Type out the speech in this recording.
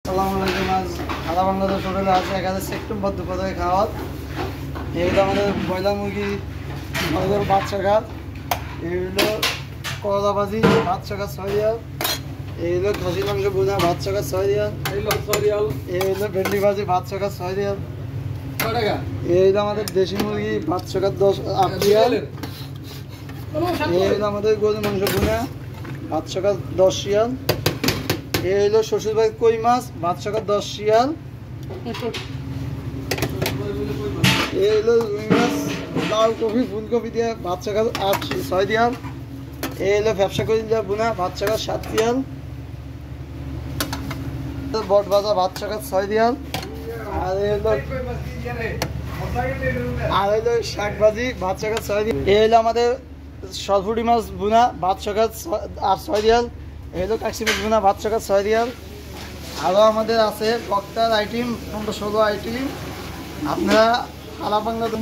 আসসালামু আলাইকুম। আজ সারা বাংলাদেশ হোটেলে আছে 11 সেপ্টেম্বর দুপুরে খাওয়াত। এইগুলো আমাদের ব্রয়লার মুরগি আমাদের বাচ্চা ঘাট, এইগুলো করলা ভাজি বাচ্চা ঘাট 6 রিয়াল, এইগুলো খাসি মাংস বোনা বাচ্চা ঘাট 6 রিয়াল, এইগুলো ভেন্ডি ভাজি বাচ্চা ঘাট 6 রিয়াল, এইগুলো আমাদের দেশি মুরগি বাচ্চা ঘাট 8 রিয়াল, এইগুলো আমাদের গরু মাংস বোনা বাচ্চা ঘাট 10 রিয়াল, এই হলো শ্বশুরবাড়ির কই মাছ বাচ্চা ঘাট 10 রিয়াল, এই হলো রুই মাছ লাউ কপি ফুলকপি দিয়ে বাচ্চা ঘাট 6 রিয়াল, এই হলো ব্যবসা করে দিয়ে বোনা বাচ্চা ঘাট 7 রিয়াল, বট ভাজা বাচ্চা ঘাট 6 রিয়াল, আর হলো শাক ভাজি বাচ্চা ঘাট 6 রিয়াল, এই হলো আমাদের সরপুটি মাছ বোনা বাচ্চা ঘাট 6 রিয়াল, এই হলো কাকসি মাছ বোনা বাচ্চা ঘাট 6 রিয়াল। আরও আমাদের আছে বক্তার আইটেম 15-16 আইটেম। আপনারা সারা বাংলাদেশ